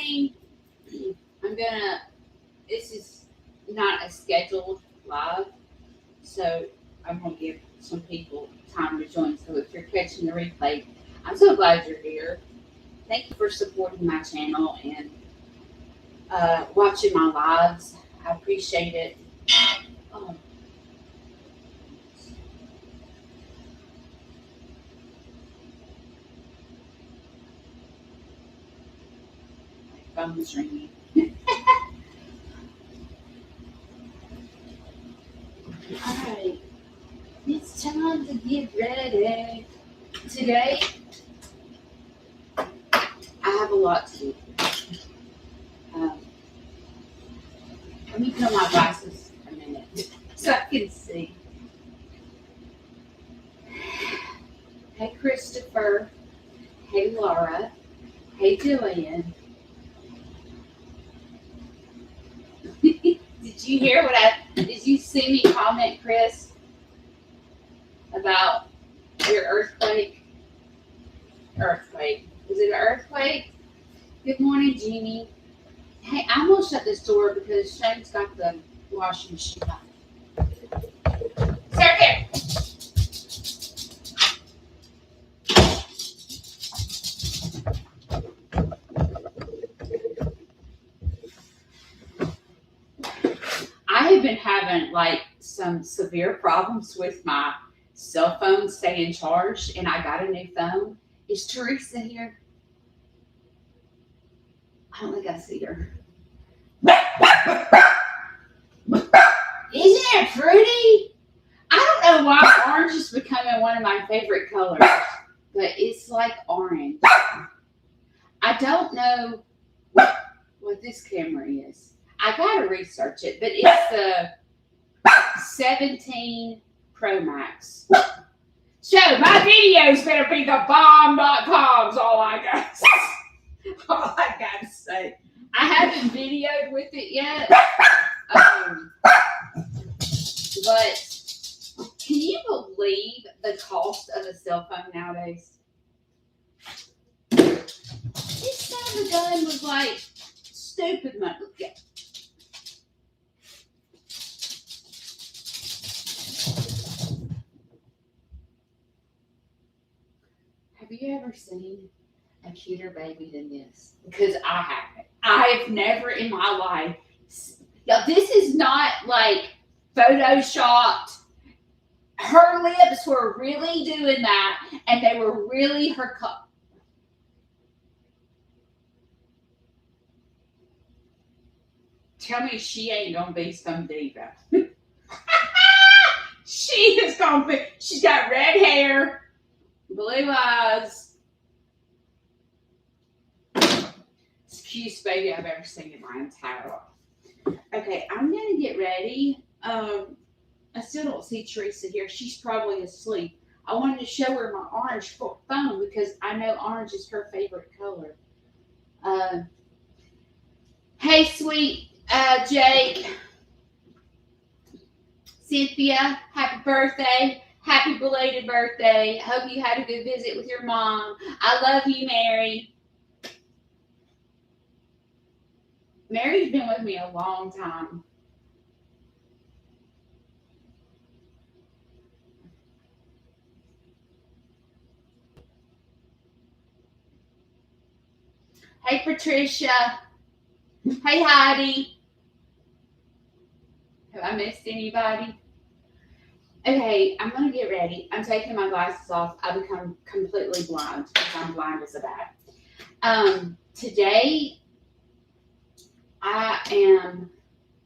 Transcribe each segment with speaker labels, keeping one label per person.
Speaker 1: morning, this is not a scheduled live, so I'm going to give some people time to join. So if you're catching the replay, I'm so glad you're here. Thank you for supporting my channel and watching my lives. I appreciate it. Oh. My phone is ringing. Alright, it's time to get ready. Today, I have a lot to do. Let me put on my glasses a minute so I can see. Hey, Christopher. Hey, Laura. Hey, Joanne. Did you hear did you see me comment, Chris, about your earthquake? Earthquake. Was it an earthquake? Good morning, Jeannie. Hey, I'm going to shut this door because Shane's got the washing machine on. Circuit! I have been having like some severe problems with my cell phone staying charged, and I got a new phone. Is Teresa here? I don't think I see her. Isn't it pretty? I don't know why orange is becoming one of my favorite colors, but it's like orange. I don't know what this camera is. I gotta research it, but it's the 17 Pro Max. So my videos better be the bomb.com's all I got. All I gotta say. I haven't videoed with it yet. But can you believe the cost of a cell phone nowadays? This son of a gun was like stupid money. Look at. Have you ever seen a cuter baby than this? Because I haven't. I have never in my life. Now, this is not like photoshopped. Her lips were really doing that, and they were really her cup. Tell me she ain't gonna be some diva. She is gonna be. She's got red hair, blue eyes. It's the cutest baby I've ever seen in my entire life. Okay, I'm gonna get ready. I still don't see Teresa here. She's probably asleep. I wanted to show her my orange phone because I know orange is her favorite color. Hey, sweet Jake. Cynthia, happy birthday. Happy belated birthday. Hope you had a good visit with your mom. I love you, Mary. Mary's been with me a long time. Hey, Patricia. Hey, Heidi. Have I missed anybody? Okay, I'm going to get ready. I'm taking my glasses off. I become completely blind because I'm blind as a bat. Today,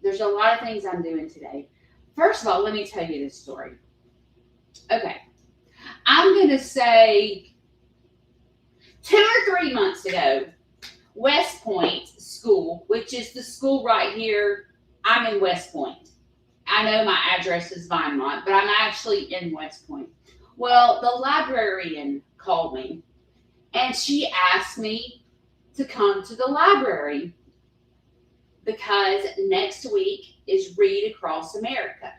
Speaker 1: there's a lot of things I'm doing today. First of all, let me tell you this story. Okay, I'm going to say 2 or 3 months ago, West Point School, which is the school right here. I'm in West Point. I know my address is Vinemont, but I'm actually in West Point. Well, the librarian called me, and she asked me to come to the library because next week is Read Across America.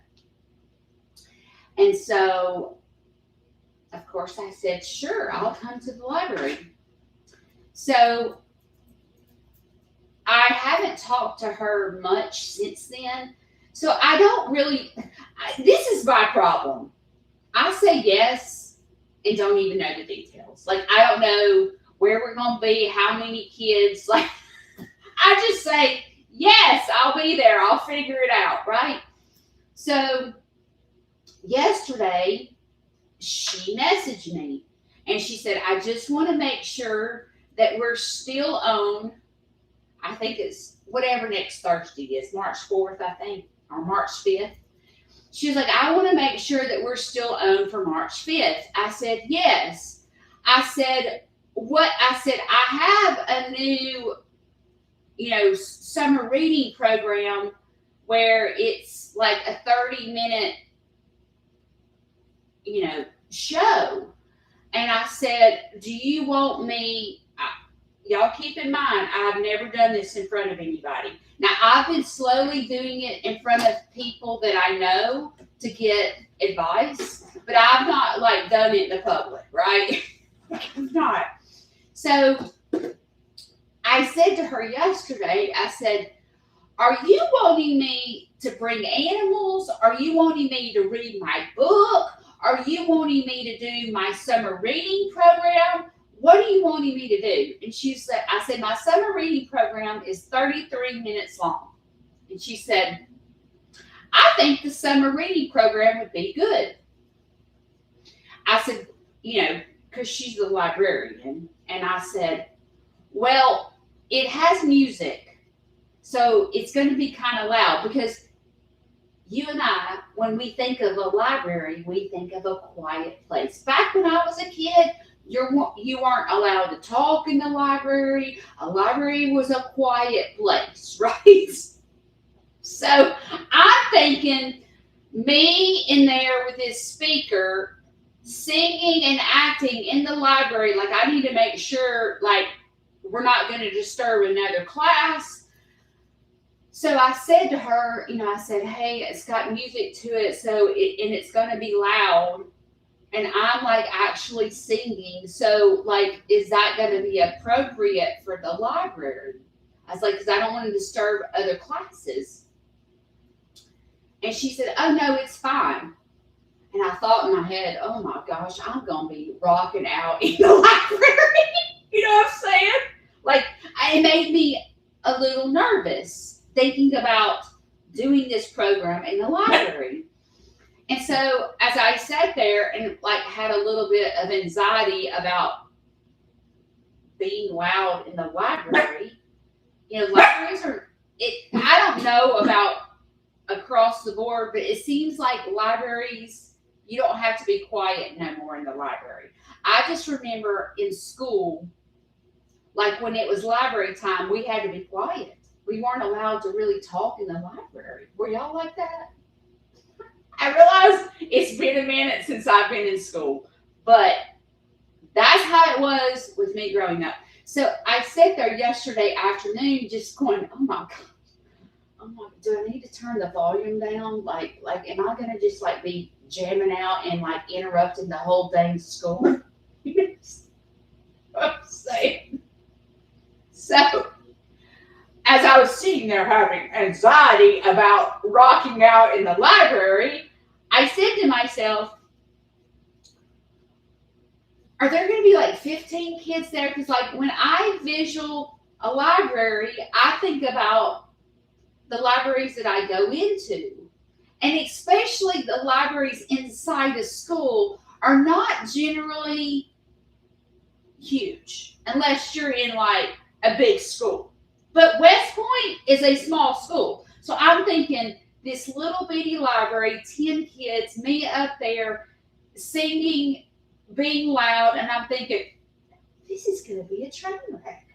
Speaker 1: And so, of course, I said, sure, I'll come to the library. So, I haven't talked to her much since then. So I don't really, this is my problem. I say yes and don't even know the details. Like, I don't know where we're going to be, how many kids. Like, I just say, yes, I'll be there. I'll figure it out, right? So yesterday, she messaged me and she said, I just want to make sure that we're still on, I think it's whatever next Thursday is, March 4th, I think, or March 5th. She was like, I want to make sure that we're still on for March 5th. I said, yes. I said, what? I said, I have a new, summer reading program where it's like a 30-minute, show. And I said, do you want me, y'all keep in mind, I've never done this in front of anybody. Now, I've been slowly doing it in front of people that I know to get advice, but I've not like done it in the public, right? I've not. So I said to her yesterday, I said, are you wanting me to bring animals? Are you wanting me to read my book? Are you wanting me to do my summer reading program? What are you wanting me to do? And she said, I said, my summer reading program is 33 minutes long. And she said, I think the summer reading program would be good. I said, because she's the librarian. And I said, well, it has music. So it's going to be kind of loud because you and I, when we think of a library, we think of a quiet place. Back when I was a kid, you weren't allowed to talk in the library. A library was a quiet place, right? So I'm thinking me in there with this speaker singing and acting in the library, like I need to make sure like we're not going to disturb another class. So I said to her, I said, hey, it's got music to it, and it's going to be loud. And I'm like actually singing. So like, is that going to be appropriate for the library? I was like, because I don't want to disturb other classes. And she said, oh no, it's fine. And I thought in my head, oh my gosh, I'm going to be rocking out in the library. You know what I'm saying? Like, it made me a little nervous thinking about doing this program in the library. And so as I sat there and like had a little bit of anxiety about being loud in the library, libraries I don't know about across the board, but it seems like libraries, you don't have to be quiet no more in the library. I just remember in school, like when it was library time, we had to be quiet. We weren't allowed to really talk in the library. Were y'all like that? I realize it's been a minute since I've been in school, but that's how it was with me growing up. So I sat there yesterday afternoon just going, oh my God. I'm like, do I need to turn the volume down? Like, am I going to just like be jamming out and like interrupting the whole dang school? I'm saying. So, as I was sitting there having anxiety about rocking out in the library, I said to myself, are there going to be like 15 kids there? Because like when I visual a library, I think about the libraries that I go into. And especially the libraries inside a school are not generally huge unless you're in like a big school. But West Point is a small school. So I'm thinking this little bitty library, 10 kids, me up there singing, being loud, and I'm thinking, this is going to be a train wreck.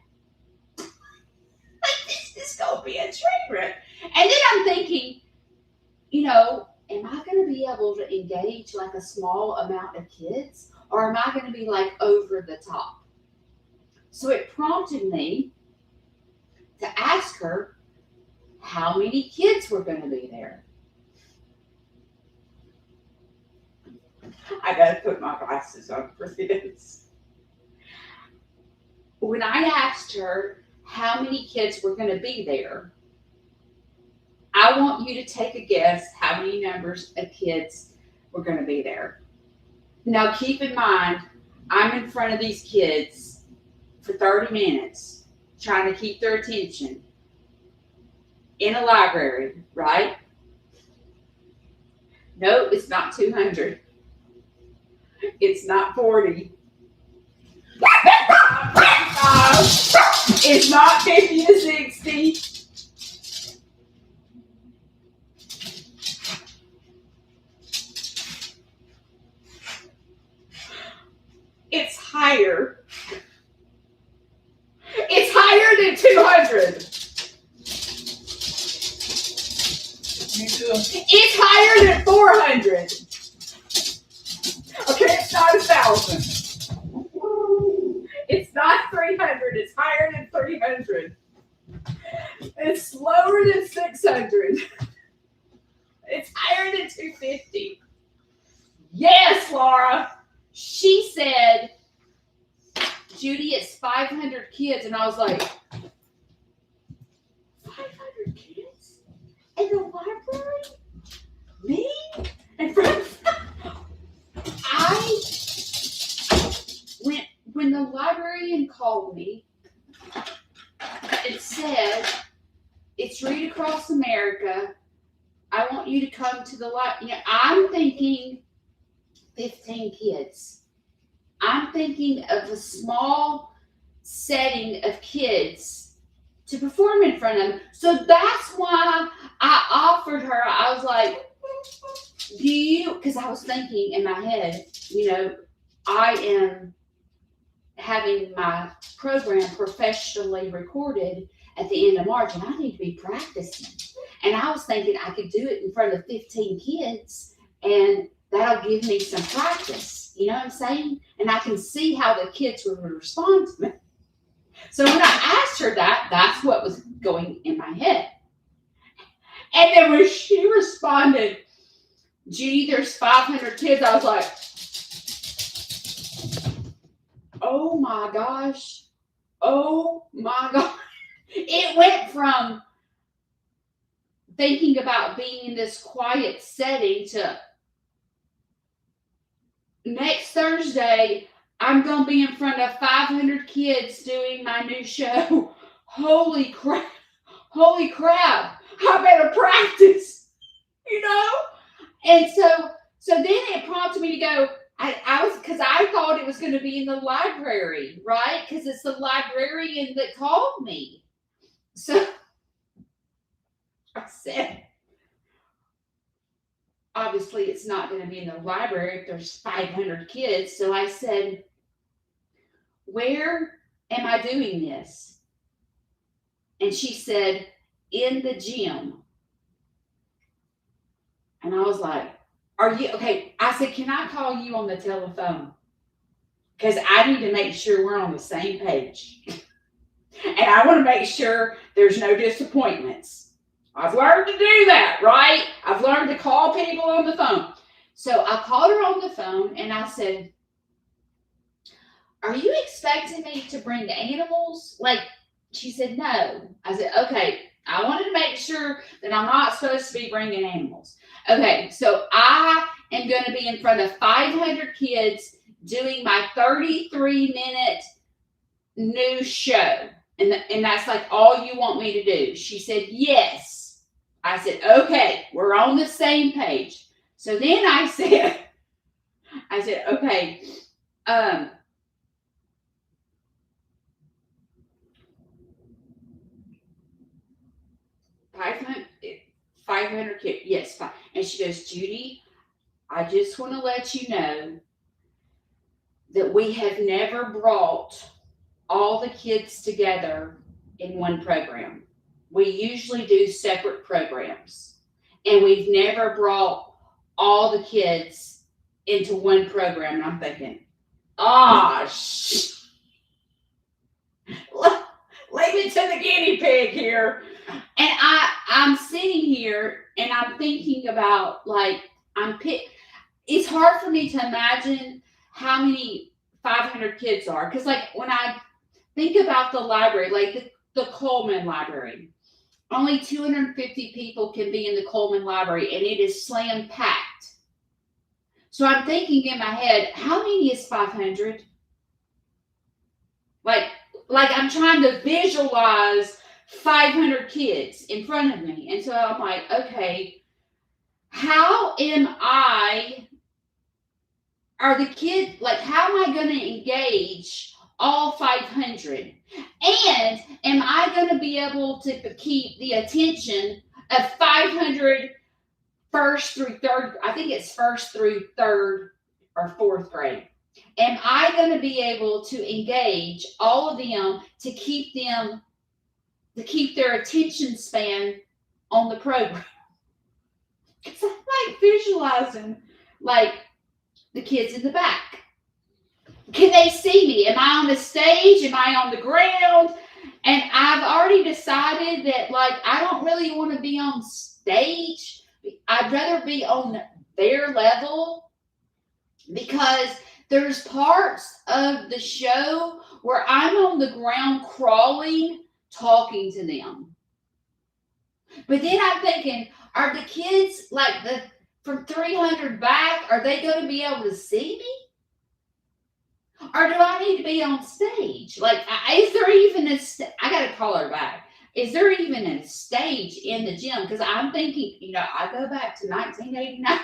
Speaker 1: This is going to be a train wreck. And then I'm thinking, am I going to be able to engage like a small amount of kids? Or am I going to be like over the top? So it prompted me to ask her how many kids were going to be there. I got to put my glasses on for this. When I asked her how many kids were going to be there. I want you to take a guess how many numbers of kids were going to be there. Now, keep in mind, I'm in front of these kids for 30 minutes trying to keep their attention in a library, right? No, it's not 200. It's not 40. It's not 50 to 60. It's higher. It's higher than 200. It's higher than 400. Okay, it's not 1,000. It's not 300. It's higher than 300. It's lower than 600. It's higher than 250. Yes, Laura. She said, Judy, it's 500 kids. And I was like, 500 kids? In the library? Me? In front of when the librarian called me, it said, it's Read Across America. I want you to come to the library. I'm thinking 15 kids. I'm thinking of a small setting of kids to perform in front of them. So that's why I offered her. I was like, because I was thinking in my head, I am having my program professionally recorded at the end of March, and I need to be practicing. And I was thinking I could do it in front of 15 kids, and that'll give me some practice. You know what I'm saying? And I can see how the kids would respond to me. So when I asked her that, that's what was going in my head. And then when she responded, Judy, there's 500 kids, I was like, oh my gosh. Oh my God. It went from thinking about being in this quiet setting to next Thursday, I'm going to be in front of 500 kids doing my new show. Holy crap. Holy crap. I better practice, And so then it prompted me to go, because I thought it was going to be in the library, right? Because it's the librarian that called me. So I said, obviously it's not going to be in the library if there's 500 kids. So I said, where am I doing this? And she said, in the gym. And I was like, are you okay? I said, can I call you on the telephone? Because I need to make sure we're on the same page. And I want to make sure there's no disappointments. I've learned to do that, right? I've learned to call people on the phone. So I called her on the phone and I said, are you expecting me to bring animals? She said, no. I said, okay. I wanted to make sure that I'm not supposed to be bringing animals. Okay, so I am going to be in front of 500 kids doing my 33-minute new show. And that's all you want me to do. She said, yes. I said, okay, we're on the same page. So then I said, okay, 500 kids. Yes, fine. And she goes, Judy, I just want to let you know that we have never brought all the kids together in one program. We usually do separate programs. And we've never brought all the kids into one program. And I'm thinking, leave it to the guinea pig here. And I'm sitting here and I'm thinking about it's hard for me to imagine how many 500 kids are. Because when I think about the library, the Coleman Library. Only 250 people can be in the Coleman Library, and it is slam packed. So I'm thinking in my head, how many is 500? Like I'm trying to visualize 500 kids in front of me. And so I'm like, okay, how are the kids, like, how am I going to engage all 500? And am I going to be able to keep the attention of 500 first through third? I think it's first through third or fourth grade. Am I going to be able to engage all of them to keep their attention span on the program? It's like visualizing, like, the kids in the back. Can they see me? Am I on the stage? Am I on the ground? And I've already decided that, like, I don't really want to be on stage. I'd rather be on their level, because there's parts of the show where I'm on the ground crawling, talking to them. But then I'm thinking, are the kids, like, from 300 back, are they going to be able to see me? Or do I need to be on stage? Like, is there even I got to call her back. Is there even a stage in the gym? Because I'm thinking, I go back to 1989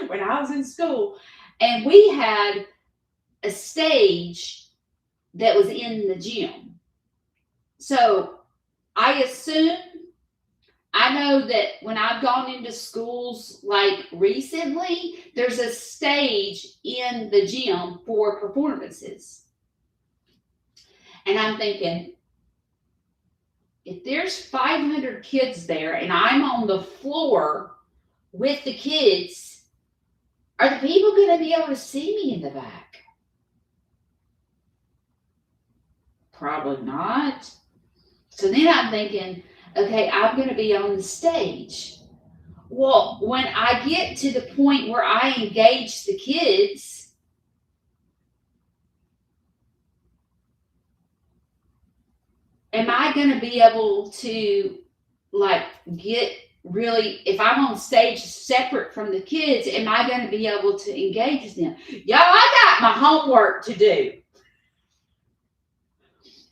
Speaker 1: when I was in school, and we had a stage that was in the gym. So I know that when I've gone into schools, like, recently, there's a stage in the gym for performances. And I'm thinking, if there's 500 kids there and I'm on the floor with the kids, are the people going to be able to see me in the back? Probably not. So then I'm thinking, okay, I'm going to be on the stage. Well, when I get to the point where I engage the kids, am I going to be able to, like, get really, if I'm on stage separate from the kids, am I going to be able to engage them? Y'all, I got my homework to do.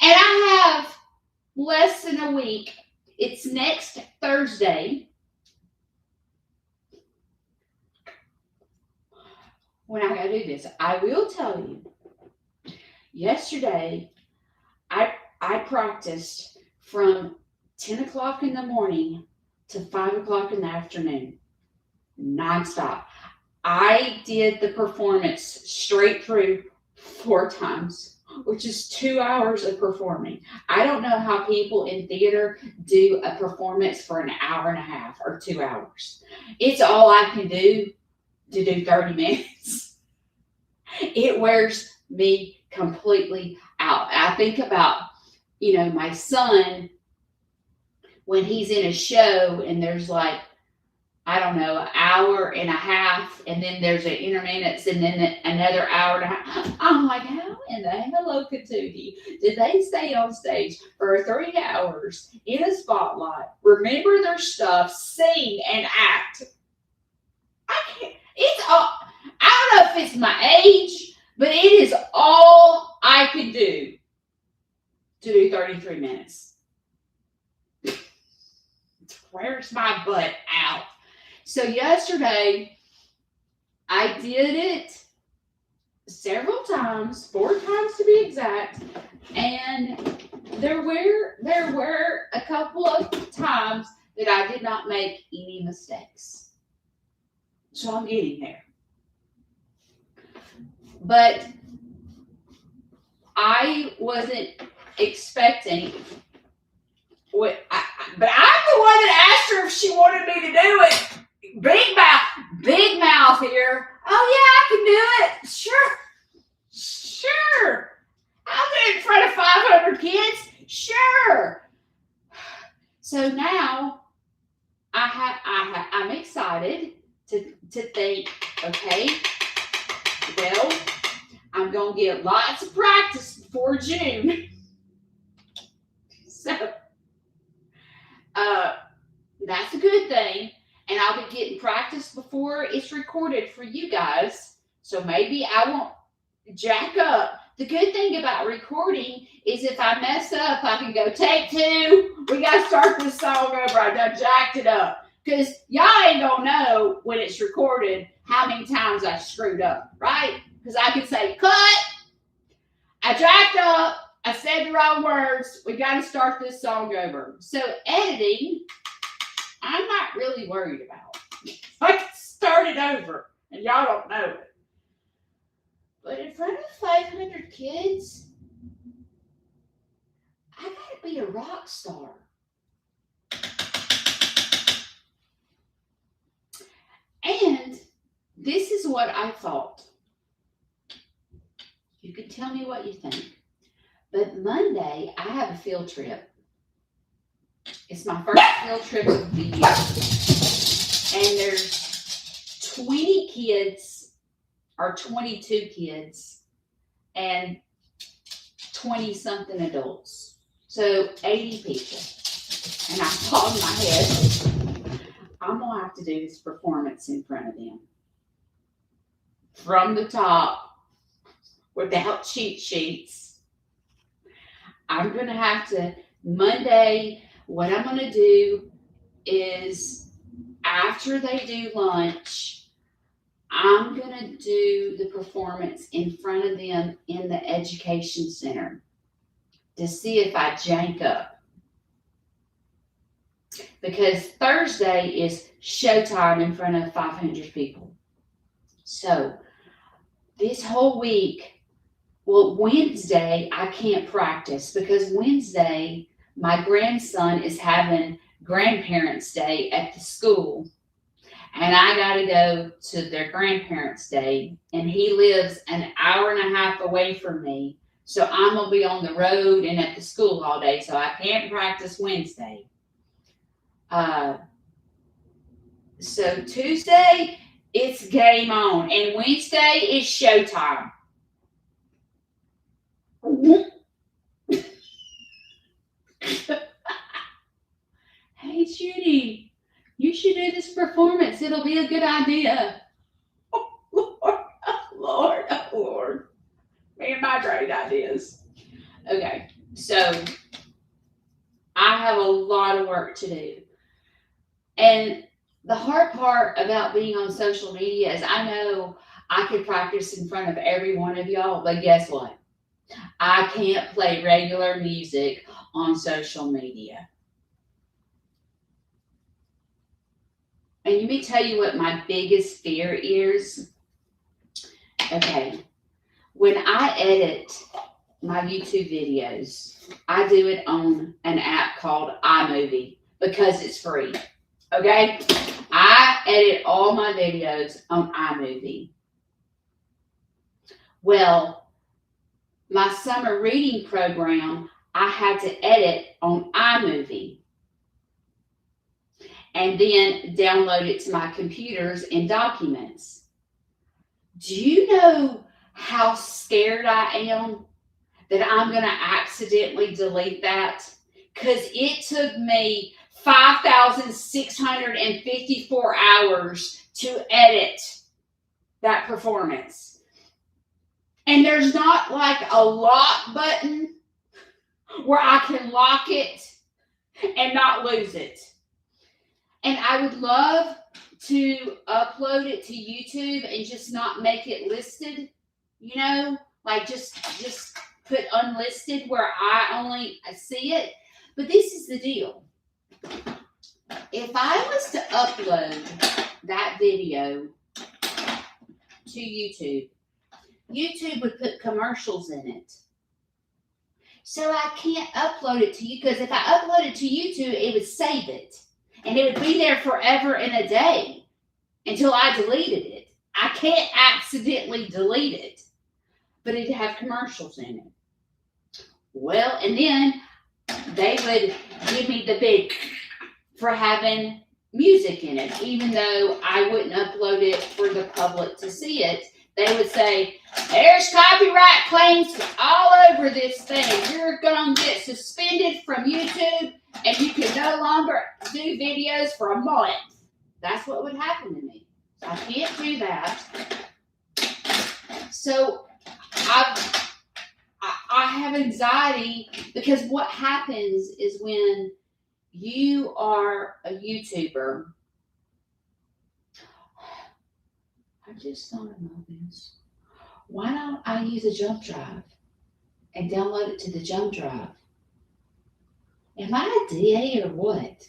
Speaker 1: And I have less than a week. It's next Thursday when I go do this. I will tell you, yesterday I practiced from 10 o'clock in the morning to 5 o'clock in the afternoon, nonstop. I did the performance straight through 4 times, which is 2 hours of performing. I don't know how people in theater do a performance for an hour and a half or 2 hours. It's all I can do to do 30 minutes. It wears me completely out. I think about, my son, when he's in a show and there's, like, I don't know, an hour and a half, and then there's an intermittents, and then another hour and a half. I'm like, how in the Hello Kitootie did they stay on stage for 3 hours in a spotlight, remember their stuff, sing and act? I can't. I don't know if it's my age, but it is all I could do to do 33 minutes. Where's my butt out? So yesterday, I did it several times, 4 times to be exact, and there were a couple of times that I did not make any mistakes. So I'm getting there. But I wasn't expecting but I'm the one that asked her if she wanted me to do it. Big mouth here. Oh yeah, I can do it. Sure. I'll do it in front of 500 kids. Sure. So now I'm excited to think, okay, well, I'm gonna get lots of practice before June. So, that's a good thing. And I'll be getting practice before it's recorded for you guys. So maybe I won't jack up. The good thing about recording is if I mess up, I can go take 2. We got to start this song over. I done jacked it up. Because y'all ain't going to know when it's recorded how many times I screwed up, right? Because I can say, cut. I jacked up. I said the wrong words. We got to start this song over. So editing, I'm not really worried about. I can start it over, and y'all don't know it. But in front of 500 kids, I gotta be a rock star. And this is what I thought. You can tell me what you think. But Monday, I have a field trip. It's my first field trip of the year. And there's 20 kids, or 22 kids, and 20-something adults. So 80 people. And I thought in my head, I'm going to have to do this performance in front of them. From the top, without cheat sheets. I'm going to have to, Monday, what I'm going to do is, after they do lunch, I'm going to do the performance in front of them in the education center to see if I jank up. Because Thursday is showtime in front of 500 people. So this whole week, well, Wednesday, I can't practice because Wednesday, my grandson is having Grandparents' Day at the school. And I got to go to their Grandparents' Day. And he lives an hour and a half away from me. So I'm going to be on the road and at the school all day. So I can't practice Wednesday. So Tuesday, it's game on. And Wednesday is showtime. Hey, Judy, you should do this performance. It'll be a good idea. Oh, Lord. Me and my great ideas. Okay, so I have a lot of work to do. And the hard part about being on social media is I know I could practice in front of every one of y'all, but guess what? I can't play regular music on social media. And let me tell you what my biggest fear is. Okay, when I edit my YouTube videos, I do it on an app called iMovie because it's free. Okay, I edit all my videos on iMovie. Well, my summer reading program, I had to edit on iMovie and then download it to my computers in documents. Do you know how scared I am that I'm going to accidentally delete that? Because it took me 5,654 hours to edit that performance. And there's not like a lock button where I can lock it and not lose it. And I would love to upload it to YouTube and just not make it listed, you know, like just put unlisted where I only see it. But this is the deal. If I was to upload that video to YouTube, YouTube would put commercials in it. So I can't upload it to you because if I upload it to YouTube, it would save it. And it would be there forever and a day until I deleted it. I can't accidentally delete it, but it'd have commercials in it. Well, and then they would give me the big for having music in it, even though I wouldn't upload it for the public to see it. They would say, there's copyright claims all over this thing. You're going to get suspended from YouTube and you can no longer do videos for a month. That's what would happen to me. So I can't do that. So I have anxiety because what happens is when you are a YouTuber, I just thought about this. Why don't I use a jump drive and download it to the jump drive? Am I a DA or what?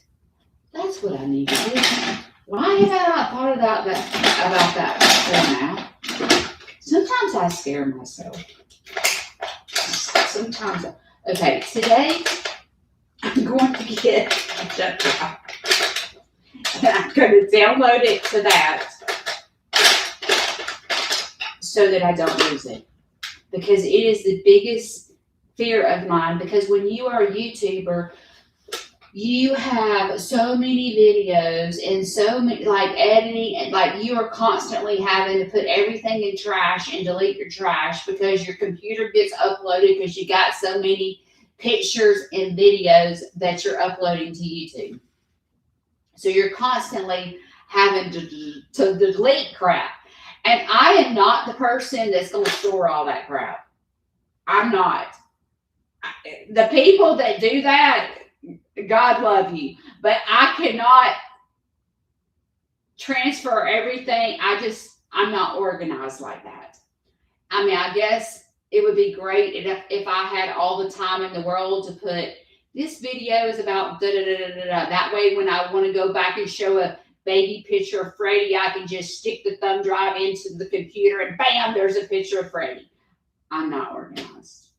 Speaker 1: That's what I need to do. Why have I not thought about that before now? Sometimes I scare myself. Sometimes. Okay, today I'm going to get a jump drive. And I'm going to download it to that so that I don't lose it. Because it is the biggest fear of mine. Because when you are a YouTuber, you have so many videos and so many, like editing, and like you are constantly having to put everything in trash and delete your trash because your computer gets uploaded because you got so many pictures and videos that you're uploading to YouTube. So you're constantly having to delete crap. And I am not the person that's going to store all that crap. I'm not. The people that do that, God love you. But I cannot transfer everything. I'm not organized like that. I mean, I guess it would be great if I had all the time in the world to put, this video is about da-da-da-da-da-da. That way when I want to go back and show a baby picture of Freddie, I can just stick the thumb drive into the computer and bam, there's a picture of Freddie. I'm not organized.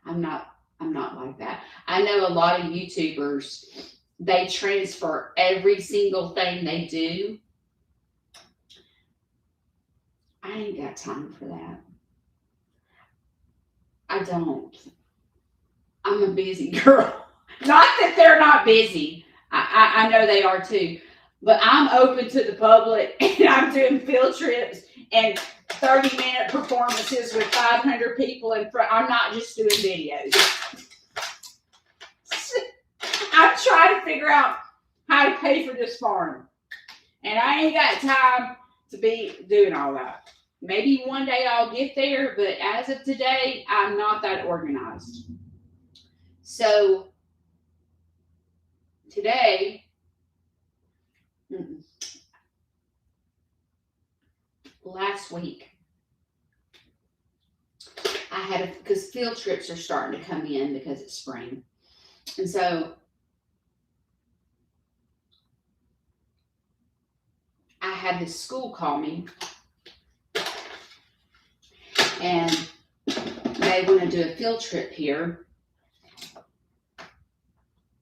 Speaker 1: I'm not like that. I know a lot of YouTubers, they transfer every single thing they do. I ain't got time for that. I don't. I'm a busy girl. Not that they're not busy. I know they are too. But I'm open to the public and I'm doing field trips and 30-minute performances with 500 people in front. I'm not just doing videos. I'm trying to figure out how to pay for this farm. And I ain't got time to be doing all that. Maybe one day I'll get there, but as of today, I'm not that organized. So today, last week, I had because field trips are starting to come in because it's spring. And so I had this school call me and they want to do a field trip here.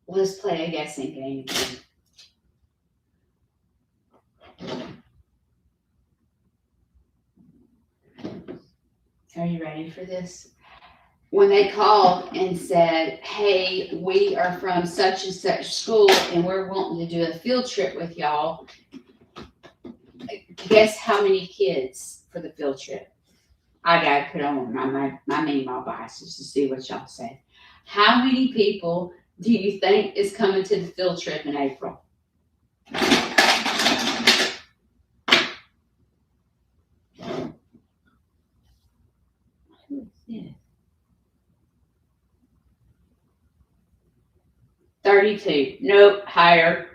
Speaker 1: Let's play a guessing game. Are you ready for this? When they called and said, hey, we are from such and such school and we're wanting to do a field trip with y'all. Guess how many kids for the field trip? I got to put on my meanwhile biases to see what y'all say. How many people do you think is coming to the field trip in April? Who is this? 32. Nope, higher.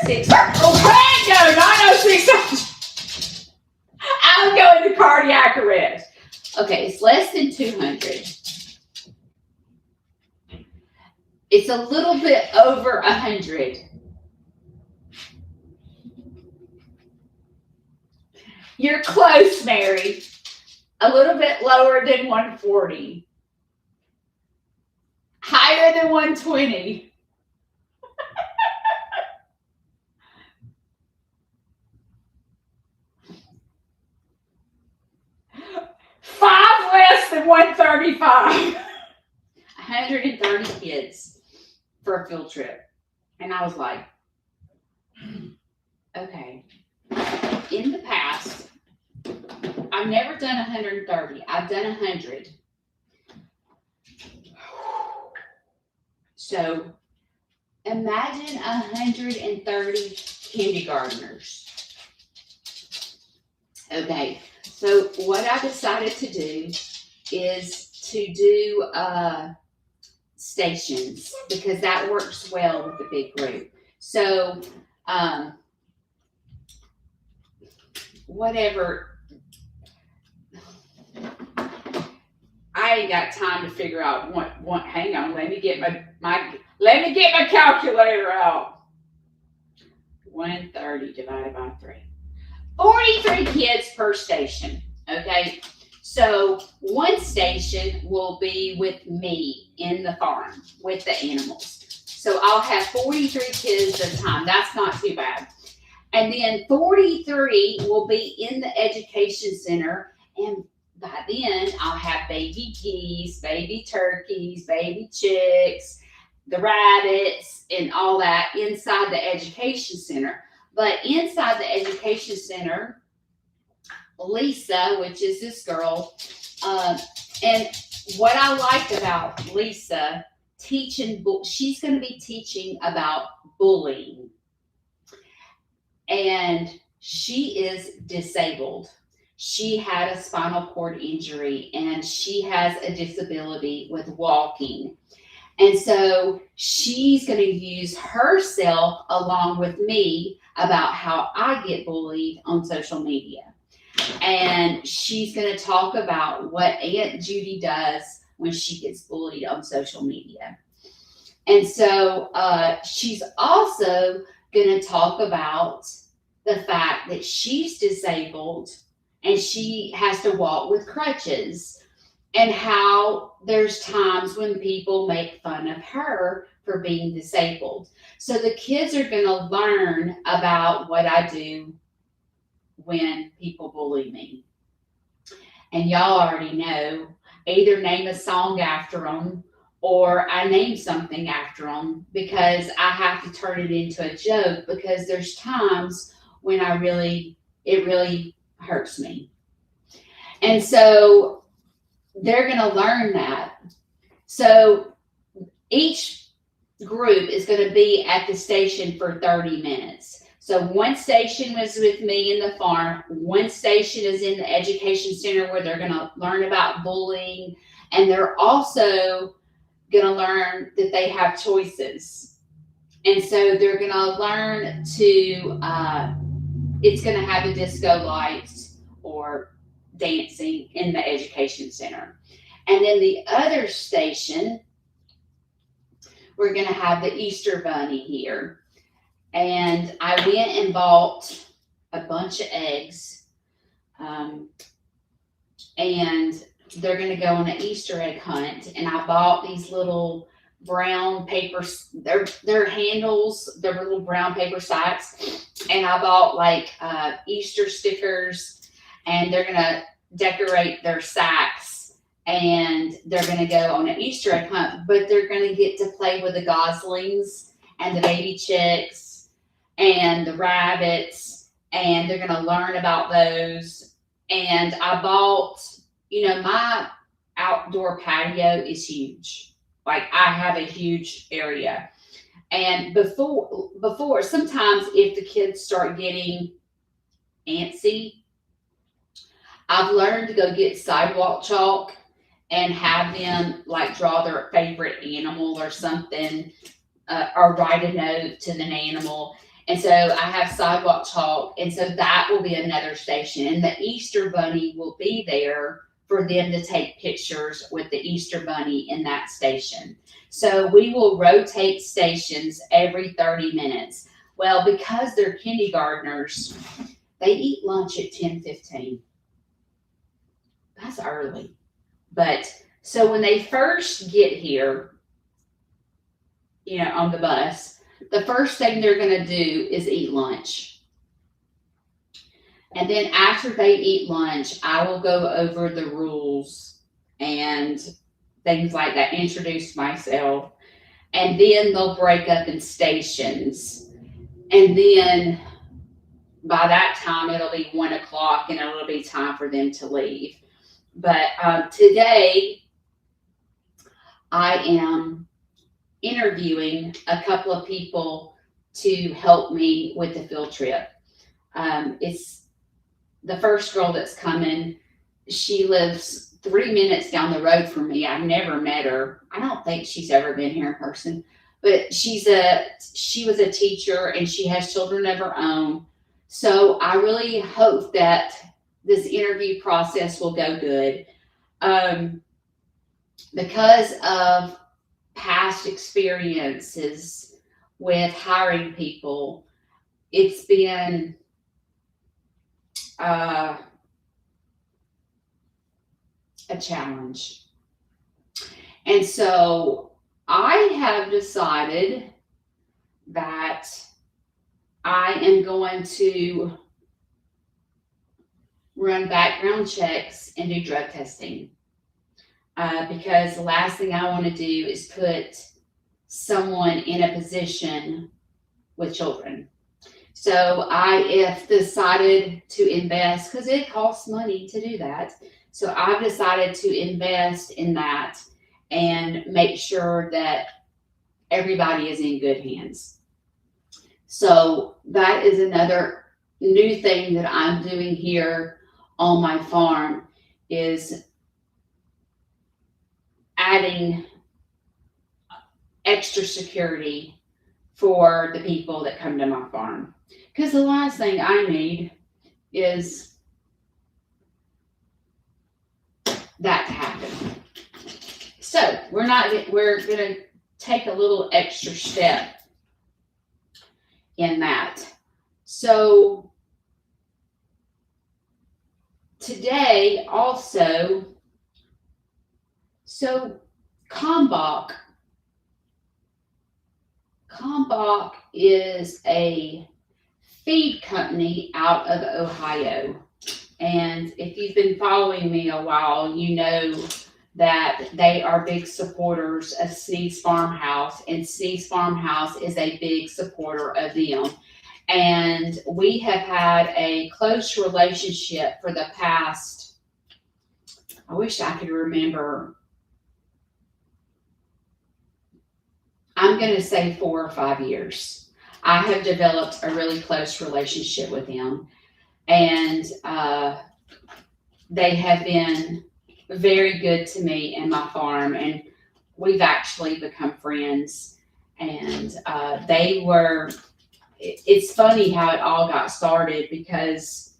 Speaker 1: 600. Oh, heck no, not no 600. I'm going to cardiac arrest. Okay, it's less than 200. It's a little bit over 100. You're close, Mary. A little bit lower than 140. Higher than 120. Five less than 135. 130 kids for a field trip. And I was like, okay. In the past, I've never done 130. I've done 100. So imagine 130 kindergartners. Okay, so what I decided to do is to do stations, because that works well with the big group. So whatever, I ain't got time to figure out what hang on, let me get my calculator out. 130 divided by 3. 43 kids per station. Okay, so one station will be with me in the farm with the animals. So I'll have 43 kids at a time. That's not too bad. And then 43 will be in the education center. And by then I'll have baby geese, baby turkeys, baby chicks, the rabbits, and all that inside the education center. But inside the education center, Lisa, which is this girl, and what I like about Lisa teaching, she's going to be teaching about bullying. And she is disabled. She had a spinal cord injury and she has a disability with walking. And so she's going to use herself along with me about how I get bullied on social media. And she's going to talk about what Aunt Judy does when she gets bullied on social media. And so she's also going to talk about the fact that she's disabled and she has to walk with crutches, and how there's times when people make fun of her for being disabled. So the kids are going to learn about what I do when people bully me. And y'all already know, either name a song after them or I name something after them, because I have to turn it into a joke, because there's times when it really hurts me. And so they're going to learn that. So each group is going to be at the station for 30 minutes. So one station was with me in the farm. One station is in the education center where they're going to learn about bullying. And they're also going to learn that they have choices. And so they're going to learn to, it's going to have the disco lights or dancing in the education center. And then the other station, we're going to have the Easter Bunny here. And I went and bought a bunch of eggs. And they're going to go on an Easter egg hunt. And I bought these little brown paper, they're handles, they're little brown paper sacks. And I bought like Easter stickers, and they're going to decorate their sacks, and they're going to go on an Easter egg hunt, but they're going to get to play with the goslings and the baby chicks and the rabbits, and they're going to learn about those. And I bought, my outdoor patio is huge. Like, I have a huge area. And before, sometimes if the kids start getting antsy, I've learned to go get sidewalk chalk and have them like draw their favorite animal or something, or write a note to the animal. And so I have sidewalk chalk, and so that will be another station. And the Easter Bunny will be there for them to take pictures with the Easter Bunny in that station. So we will rotate stations every 30 minutes. Well, because they're kindergartners, they eat lunch at 10:15. That's early. But so when they first get here, on the bus, the first thing they're going to do is eat lunch. And then after they eat lunch, I will go over the rules and things like that, introduce myself. And then they'll break up in stations. And then by that time it'll be 1 o'clock and it'll be time for them to leave. But today I am interviewing a couple of people to help me with the field trip. It's the first girl that's coming. She lives 3 minutes down the road from me. I've never met her. I don't think she's ever been here in person, but she was a teacher and she has children of her own. So I really hope that this interview process will go good. Because of past experiences with hiring people, it's been a challenge. And so I have decided that I am going to run background checks and do drug testing. Because the last thing I want to do is put someone in a position with children. So I have decided to invest, because it costs money to do that. So I've decided to invest in that and make sure that everybody is in good hands. So that is another new thing that I'm doing here on my farm, is adding extra security for the people that come to my farm. Because the last thing I need is that to happen. So we're going to take a little extra step in that. So today also, Kalmbach is a feed company out of Ohio. And if you've been following me a while, you know that they are big supporters of Snead's Farmhouse, and Snead's Farmhouse is a big supporter of them. And we have had a close relationship for the past, I wish I could remember, I'm going to say 4 or 5 years. I have developed a really close relationship with them, and they have been very good to me and my farm, and we've actually become friends. And it's funny how it all got started, because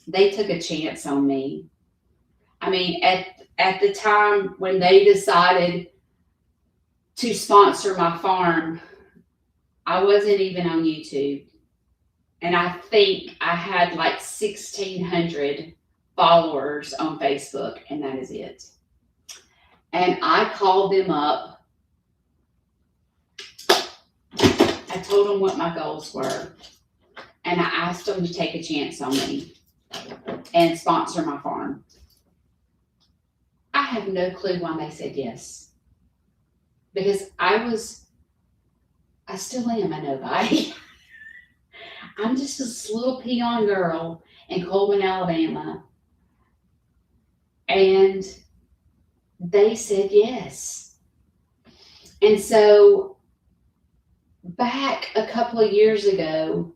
Speaker 1: they took a chance on me. I mean, at the time when they decided to sponsor my farm, I wasn't even on YouTube. And I think I had like 1,600 followers on Facebook, and that is it. And I called them up. I told them what my goals were, and I asked them to take a chance on me and sponsor my farm. I have no clue why they said yes. Because I still am a nobody. I'm just this little peon girl in Coleman, Alabama. And they said yes. And so back a couple of years ago,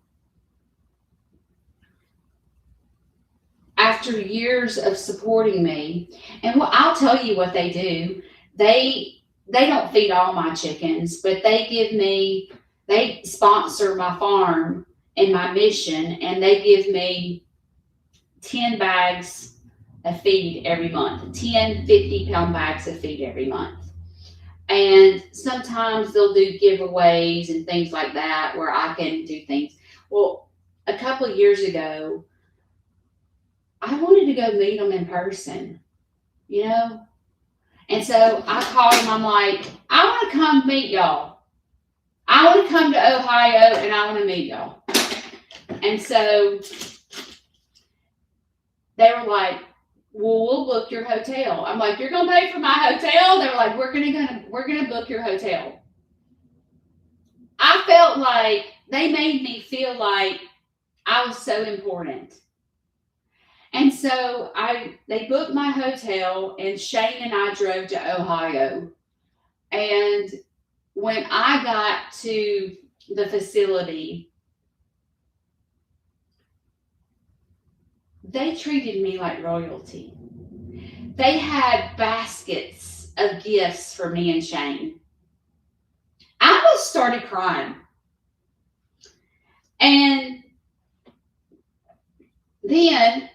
Speaker 1: after years of supporting me, and I'll tell you what they do. They don't feed all my chickens, but they sponsor my farm and my mission, and they give me 10 bags of feed every month, 10 50-pound bags of feed every month. And sometimes they'll do giveaways and things like that where I can do things. Well, a couple of years ago, I wanted to go meet them in person, you know? And so I called them. I'm like, I want to come meet y'all. I want to come to Ohio and I want to meet y'all. And so they were like, well, we'll book your hotel. I'm like, you're going to pay for my hotel? They were like, we're going to book your hotel. I felt like they made me feel like I was so important. And so they booked my hotel, and Shane and I drove to Ohio. And when I got to the facility, they treated me like royalty. They had baskets of gifts for me and Shane. I almost started crying. And then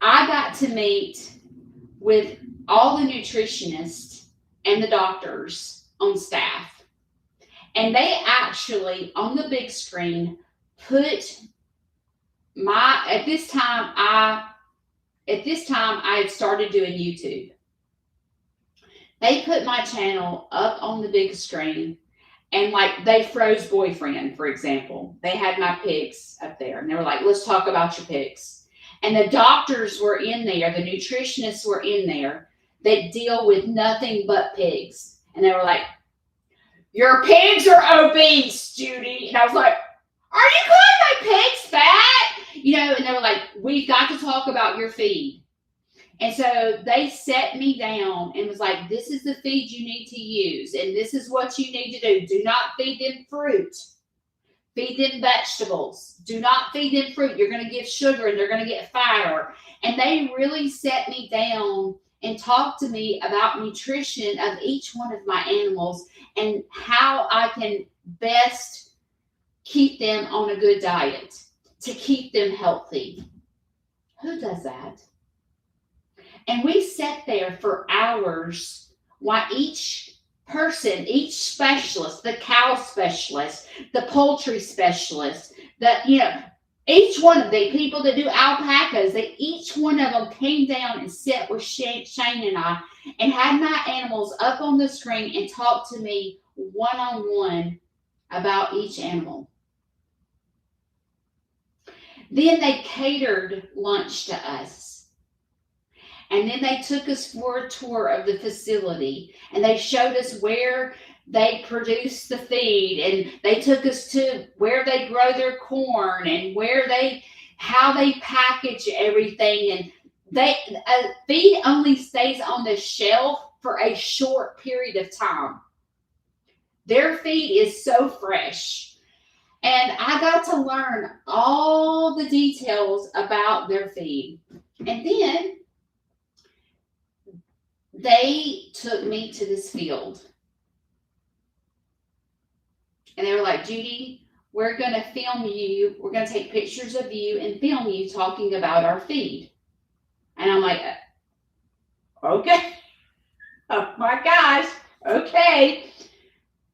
Speaker 1: I got to meet with all the nutritionists and the doctors on staff. And they actually, on the big screen, put at this time I had started doing YouTube. They put my channel up on the big screen, and like they froze boyfriend, for example. They had my pics up there, and they were like, let's talk about your pics. And the doctors were in there, the nutritionists were in there that deal with nothing but pigs. And they were like, your pigs are obese, Judy. And I was like, are you calling my pigs fat? You know, and they were like, we've got to talk about your feed. And so they set me down and was like, this is the feed you need to use, and this is what you need to do. Do not feed them fruit. Feed them vegetables. Do not feed them fruit. You're going to give sugar and they're going to get fatter. And they really set me down and talked to me about nutrition of each one of my animals and how I can best keep them on a good diet to keep them healthy. Who does that? And we sat there for hours while each person, each specialist, the cow specialist, the poultry specialist, each one of the people that do alpacas, each one of them came down and sat with Shane and I and had my animals up on the screen and talked to me one-on-one about each animal. Then they catered lunch to us. And then they took us for a tour of the facility, and they showed us where they produce the feed, and they took us to where they grow their corn and how they package everything. And feed only stays on the shelf for a short period of time. Their feed is so fresh. And I got to learn all the details about their feed. And then they took me to this field. And they were like, Judy, we're going to film you. We're going to take pictures of you and film you talking about our feed. And I'm like, okay. Oh my gosh. Okay.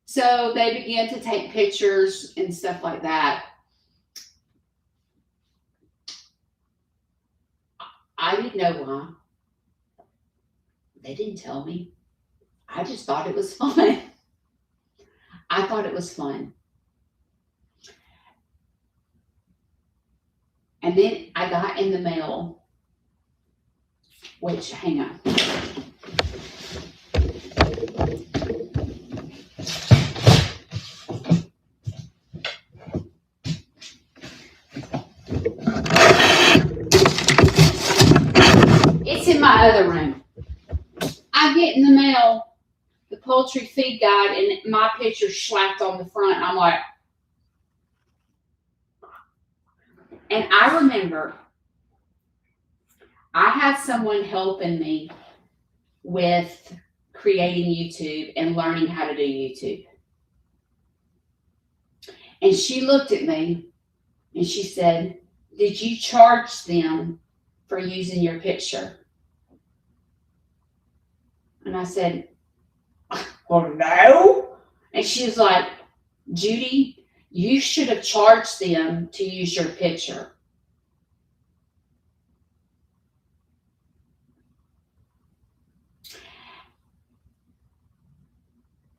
Speaker 1: So they began to take pictures and stuff like that. I didn't know why. They didn't tell me. I just thought it was fun. I thought it was fun. And then I got in the mail, which, hang on. It's in my other room. I get in the mail the poultry feed guide, and my picture slapped on the front. And I'm like, and I remember I had someone helping me with creating YouTube and learning how to do YouTube. And she looked at me and she said, did you charge them for using your picture? And I said, well, no. And she was like, Judy, you should have charged them to use your picture.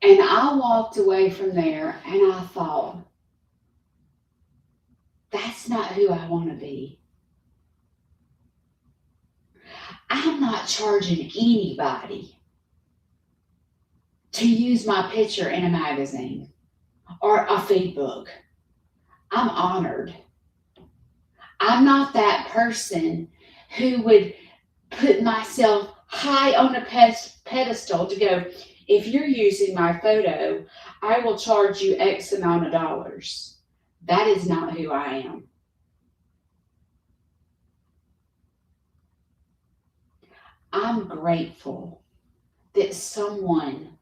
Speaker 1: And I walked away from there and I thought, that's not who I want to be. I'm not charging anybody to use my picture in a magazine or a feed book. I'm honored. I'm not that person who would put myself high on a pedestal to go, if you're using my photo, I will charge you X amount of dollars. That is not who I am. I'm grateful that someone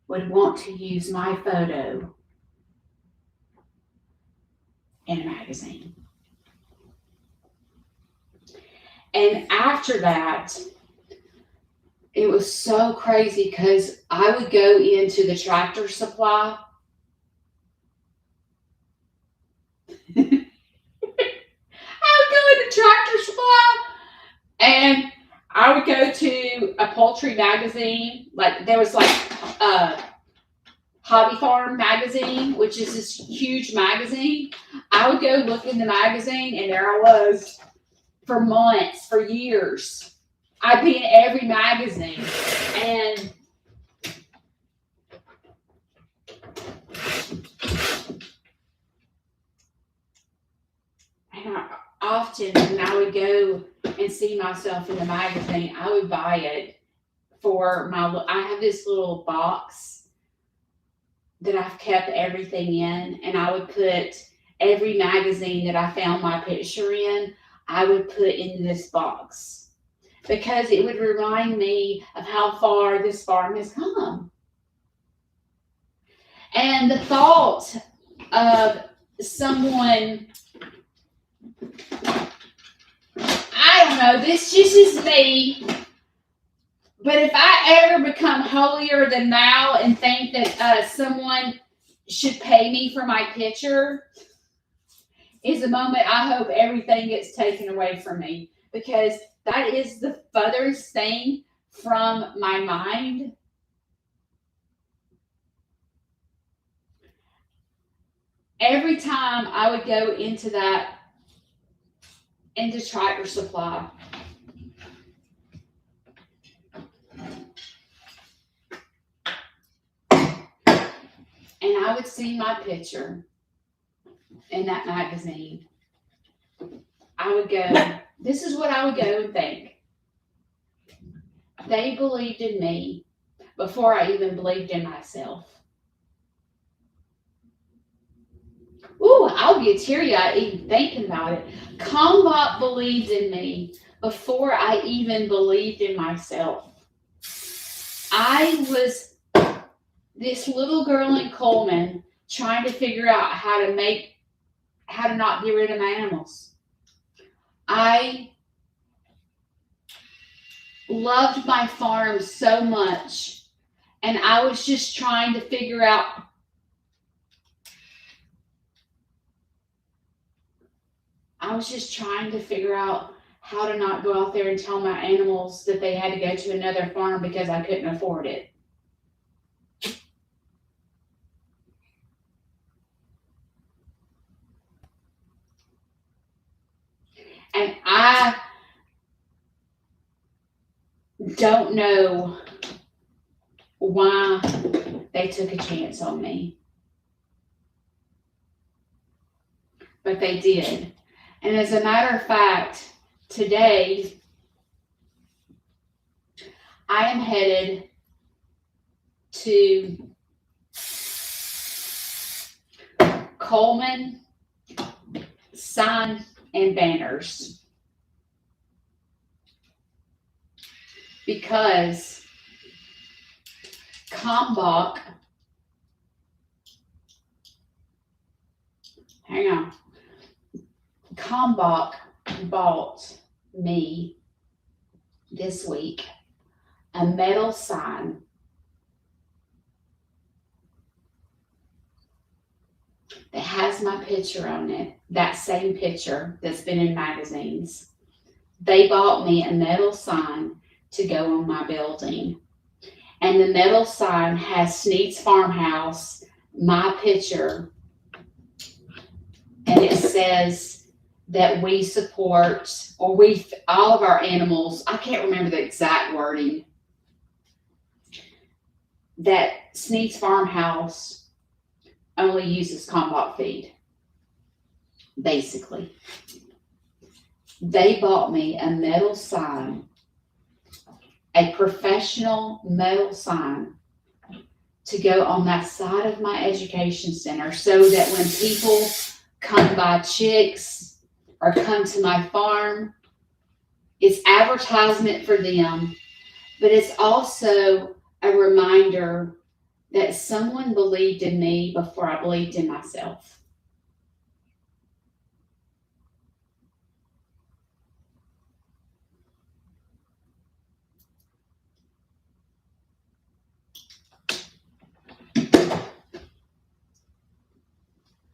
Speaker 1: would want to use my photo in a magazine. And after that, it was so crazy because I would go into the Tractor Supply. I would go into Tractor Supply and I would go to a poultry magazine. Like there was like a Hobby Farm magazine, which is this huge magazine. I would go look in the magazine and there I was for months, for years. I'd be in every magazine. And often when I would go and see myself in the magazine, I would buy it for I have this little box that I've kept everything in, and I would put every magazine that I found my picture in, I would put in this box because it would remind me of how far this farm has come. And the thought of someone, I don't know, this just is me. But if I ever become holier than thou and think that someone should pay me for my picture, is a moment I hope everything gets taken away from me. Because that is the furthest thing from my mind. Every time I would go into Tractor Supply, and I would see my picture in that magazine, I would go, this is what I would go and think. They believed in me before I even believed in myself. Ooh, I'll get teary-eyed even thinking about it. Combot believed in me before I even believed in myself. I was this little girl in Coleman trying to figure out how to not get rid of animals. I loved my farm so much, and I was just trying to figure out how to not go out there and tell my animals that they had to go to another farm because I couldn't afford it. And I don't know why they took a chance on me, but they did. And as a matter of fact, today I am headed to Coleman Sign and Banners because Kalmbach, Kalmbach bought me this week a metal sign that has my picture on it, that same picture that's been in magazines. They bought me a metal sign to go on my building. And the metal sign has Snead's Farmhouse, my picture, and it says that we support, or all of our animals, I can't remember the exact wording, that Snead's Farmhouse only uses Kalmbach feed. basically. They bought me a metal sign, a professional metal sign, to go on that side of my education center so that when people come buy chicks or come to my farm, it's advertisement for them, but it's also a reminder that someone believed in me before I believed in myself.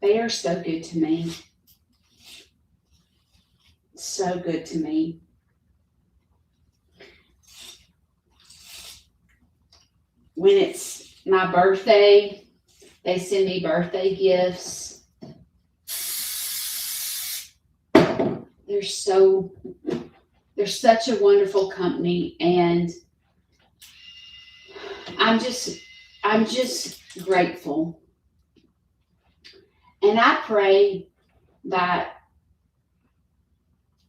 Speaker 1: They are so good to me. So good to me. When it's my birthday, they send me birthday gifts. They're such a wonderful company, and I'm just grateful. And I pray that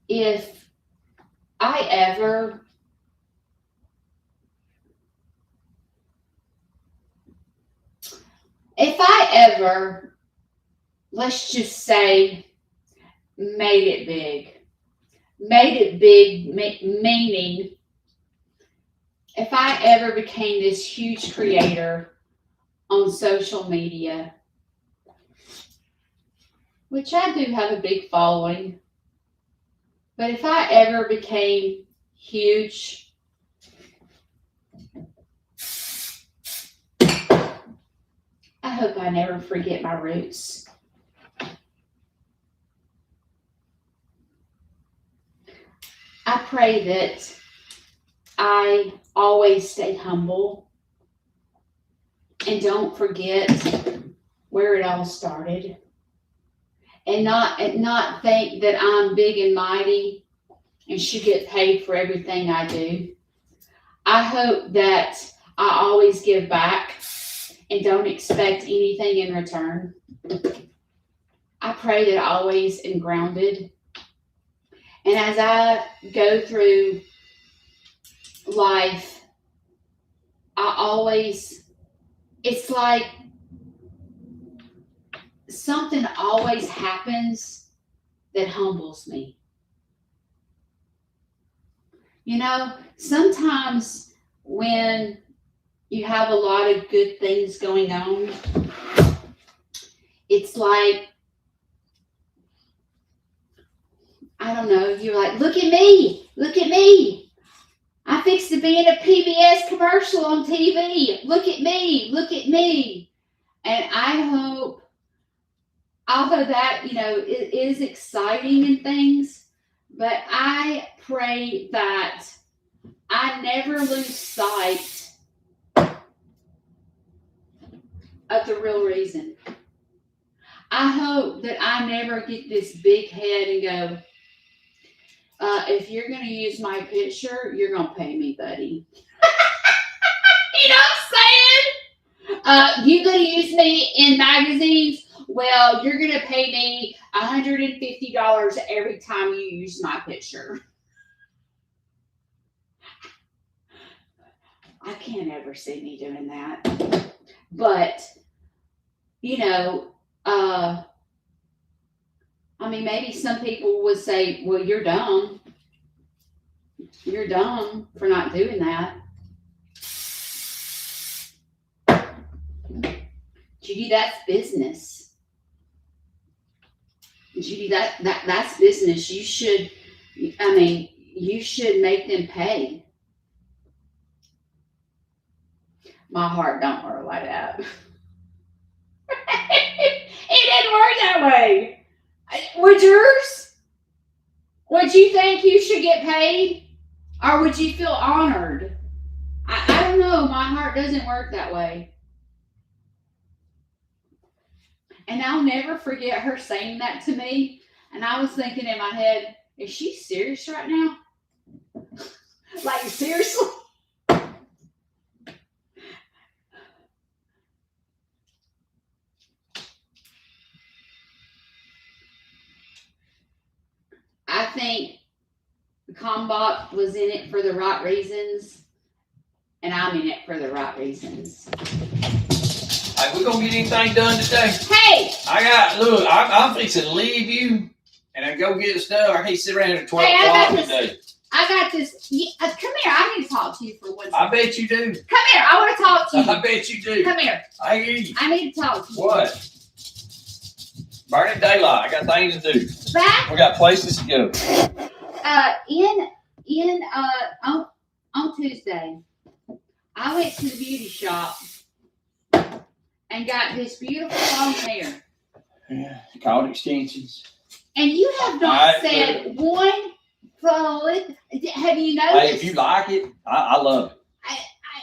Speaker 1: if I ever let's just say, made it big, meaning if I ever became this huge creator on social media, which I do have a big following, but if I ever became huge, I hope I never forget my roots. I pray that I always stay humble and don't forget where it all started, and not think that I'm big and mighty and should get paid for everything I do. I hope that I always give back and don't expect anything in return. I pray that I always am grounded. And as I go through life, it's like something always happens that humbles me. You know, sometimes when you have a lot of good things going on, it's like, I don't know, you're like, look at me. I fixed to be in a PBS commercial on TV. Look at me. And I hope, although that, it is exciting and things, but I pray that I never lose sight of the real reason. I hope that I never get this big head and go, if you're going to use my picture, you're going to pay me, buddy. You know what I'm saying? You're going to use me in magazines? Well, you're going to pay me $150 every time you use my picture. I can't ever see me doing that. But, maybe some people would say, well, you're dumb. You're dumb for not doing that. Judy, that's business. Judy, that's business. You should make them pay. My heart don't work like that. It didn't work that way. Would yours? Would you think you should get paid? Or would you feel honored? I don't know. My heart doesn't work that way. And I'll never forget her saying that to me. And I was thinking in my head, is she serious right now? Like, seriously? think Kalmbach was in it for the right reasons, and I'm in it for the right reasons.
Speaker 2: Hey, we gonna get anything done today?
Speaker 1: Hey!
Speaker 2: I'm fixing to leave you and I go get the stuff. I can't sit around here at 12 o'clock today.
Speaker 1: I got this. Come here. I need to talk to you for one second.
Speaker 2: I bet you do.
Speaker 1: Come here. I want to talk to you.
Speaker 2: I bet you do.
Speaker 1: Come here.
Speaker 2: I hear you.
Speaker 1: I need to talk to you.
Speaker 2: What? Burning daylight. I got things to do. We got places to go.
Speaker 1: On Tuesday, I went to the beauty shop and got this beautiful long hair.
Speaker 2: Yeah, called extensions.
Speaker 1: And you have not said one flip. Have you noticed?
Speaker 2: Hey, if you like it, I love it.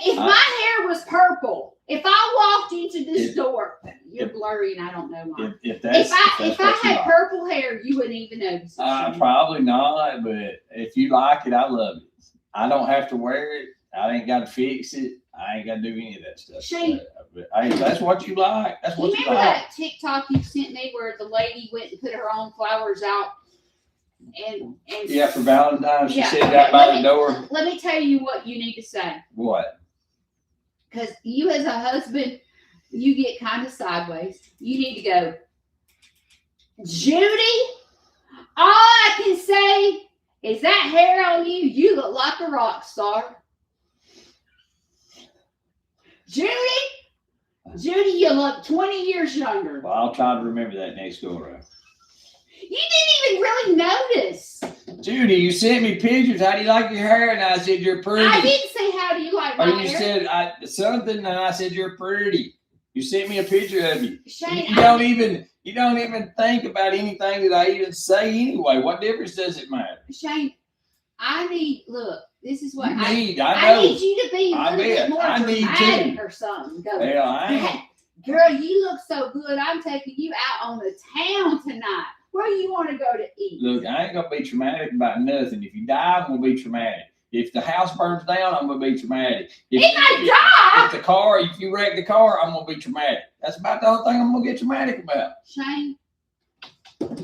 Speaker 1: If my hair was purple, if I walked into this door, you're blurry and I don't know why. If I had purple hair, you wouldn't even notice it.
Speaker 2: Probably not, but if you like it, I love it. I don't have to wear it. I ain't got to fix it. I ain't got to do any of that stuff.
Speaker 1: Shane,
Speaker 2: but, hey, that's what you like. That's what you like.
Speaker 1: Remember that TikTok you sent me where the lady went and put her own flowers out? And
Speaker 2: yeah, for Valentine's, she said that by the door.
Speaker 1: Let me tell you what you need to say.
Speaker 2: What?
Speaker 1: Because you as a husband, you get kind of sideways. You need to go, Judy, all I can say is that hair on you, you look like a rock star. Judy, you look 20 years younger.
Speaker 2: Well, I'll try to remember that next go around.
Speaker 1: You didn't even really notice.
Speaker 2: Judy, you sent me pictures. How do you like your hair? And I said, you're pretty.
Speaker 1: I didn't say, how do you like my hair?
Speaker 2: You said something, and I said, you're pretty. You sent me a picture of you.
Speaker 1: Shane,
Speaker 2: you don't even think about anything that I even say anyway. What difference does it matter?
Speaker 1: Shane, this is what
Speaker 2: I need
Speaker 1: you to be a little bit more dramatic or something. Go, girl, you look so good. I'm taking you out on the town tonight. Where do you want to go to eat?
Speaker 2: Look, I ain't gonna be traumatic about nothing. If you die, I'm gonna be traumatic. If the house burns down, I'm gonna be traumatic. If you wreck the car, I'm gonna be traumatic. That's about the only thing I'm gonna get traumatic about.
Speaker 1: Shane,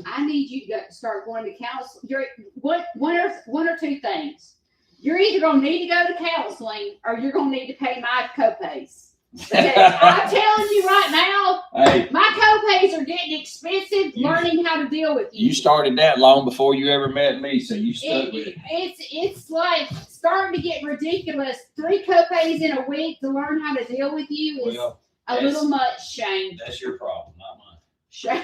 Speaker 1: I need you to start going to counseling. You're one or two things. You're either gonna need to go to counseling or you're gonna need to pay my copays. I'm telling you right now, my copays are getting expensive. Learning how to deal with you.
Speaker 2: You started that long before you ever met me, so you stuck with it.
Speaker 1: It's like starting to get ridiculous. 3 copays in a week to learn how to deal with you is a little much, Shane.
Speaker 2: That's your problem, not mine.
Speaker 1: Shane,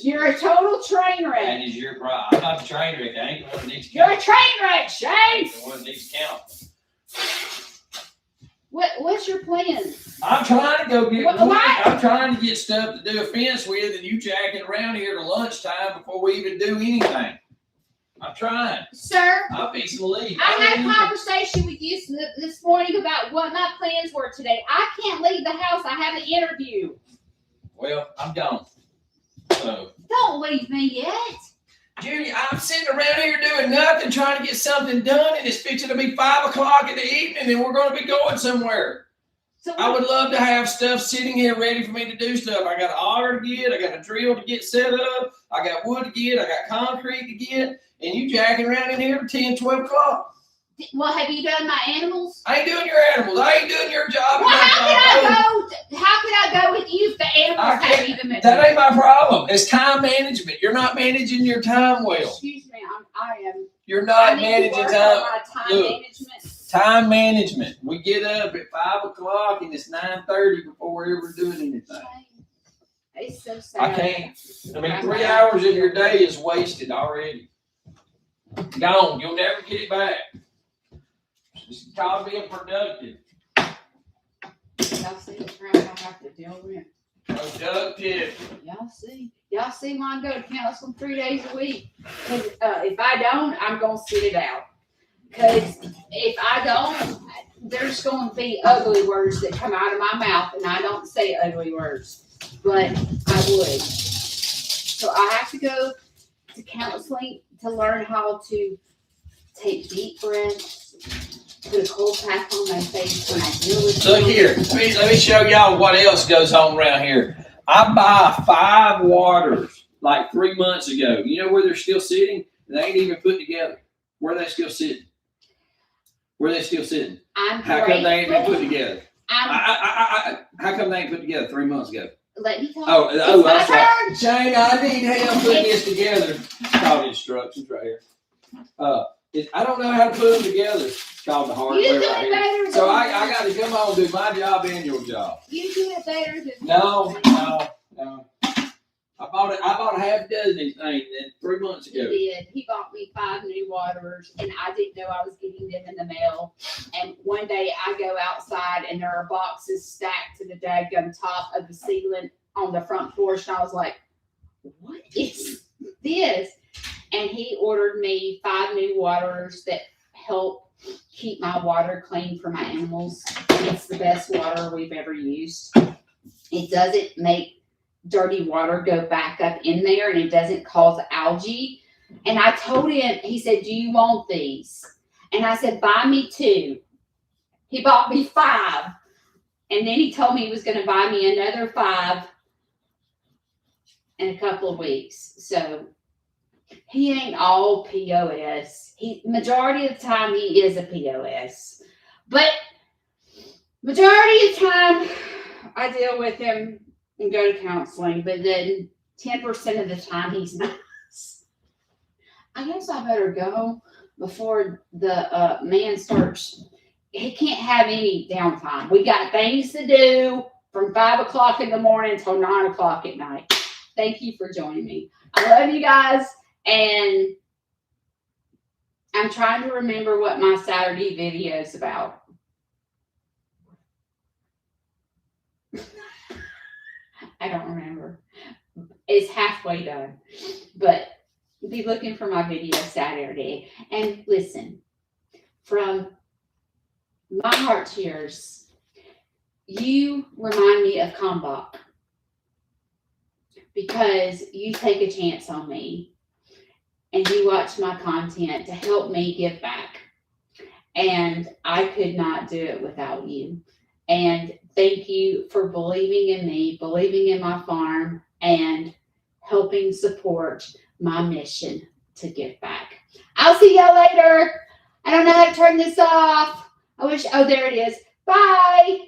Speaker 1: you're a total train wreck.
Speaker 2: That is your problem. I'm not a train wreck. I ain't the one that needs to
Speaker 1: count. You're a train wreck, Shane.
Speaker 2: I'm the one that needs to count.
Speaker 1: What's your plan?
Speaker 2: I'm trying to go get. I'm trying to get stuff to do a fence with, and you jacking around here to lunchtime before we even do anything. I'm trying,
Speaker 1: sir.
Speaker 2: I'm fixing to leave.
Speaker 1: I had a conversation with you this morning about what my plans were today. I can't leave the house. I have an interview.
Speaker 2: Well, I'm gone. So
Speaker 1: don't leave me yet.
Speaker 2: Judy, I'm sitting around here doing nothing, trying to get something done, and it's fixing to be 5 o'clock in the evening, and we're going to be going somewhere. So I would love to have stuff sitting here ready for me to do stuff. I got an auger to get, I got a drill to get set up, I got wood to get, I got concrete to get, and you jacking around in here at 10, 12 o'clock.
Speaker 1: Well, have you done my animals?
Speaker 2: I ain't doing your animals. I ain't doing your job.
Speaker 1: Well, how can I go with you if the animals haven't even been?
Speaker 2: That ain't my problem. It's time management. You're not managing your time well.
Speaker 1: Excuse me, I am.
Speaker 2: You're not managing time.
Speaker 1: Management.
Speaker 2: Time management. We get up at 5 o'clock and it's 9:30 before we're ever doing anything.
Speaker 1: It's so sad.
Speaker 2: I can't. I mean, 3 hours of your day is wasted already. Gone. You'll never get it back. It's called being productive.
Speaker 1: Y'all see the crap I have to deal with?
Speaker 2: Productive.
Speaker 1: Y'all see mine go to counseling 3 days a week. If I don't, I'm going to sit it out. Because if I don't, there's going to be ugly words that come out of my mouth, and I don't say ugly words. But I would. So I have to go to counseling to learn how to take deep breaths, put a cold pack on my face when I deal with
Speaker 2: Look here, let me show y'all what else goes on around here. I buy 5 waters like 3 months ago. You know where they're still sitting? They ain't even put together. Where are they still sitting? How come they ain't been put together? How come they ain't put together 3 months ago?
Speaker 1: Let me talk.
Speaker 2: Oh, that's right. Shane, I need help putting this together. It's called instructions right here. I don't know how to put them together. It's called the hardware right here. So I got to come home and do my job and your job.
Speaker 1: You do it better than
Speaker 2: No. I bought half a dozen of these things 3 months ago.
Speaker 1: He did. He bought me 5 new waterers, and I didn't know I was getting them in the mail. And one day I go outside, and there are boxes stacked to the daggum top of the ceiling on the front porch, and I was like, what is this? And he ordered me 5 new waterers that help keep my water clean for my animals. And it's the best water we've ever used. It doesn't make dirty water go back up in there, and it doesn't cause algae. And I told him, he said, do you want these? And I said, buy me 2. He bought me 5. And then he told me he was going to buy me another 5 in a couple of weeks. So he ain't all POS. Majority of the time he is a POS. But majority of the time I deal with him and go to counseling, but then 10% of the time he's nice. I guess I better go before the man starts. He can't have any downtime. We got things to do from 5 o'clock in the morning until 9 o'clock at night. Thank you for joining me. I love you guys, and I'm trying to remember what my Saturday video is about. I don't remember. It's halfway done, but be looking for my video Saturday. And listen, from my heart to yours, you remind me of Kalmbach because you take a chance on me and you watch my content to help me give back. And I could not do it without you. And thank you for believing in me, believing in my farm, and helping support my mission to give back. I'll see y'all later. I don't know how to turn this off. Oh, there it is. Bye.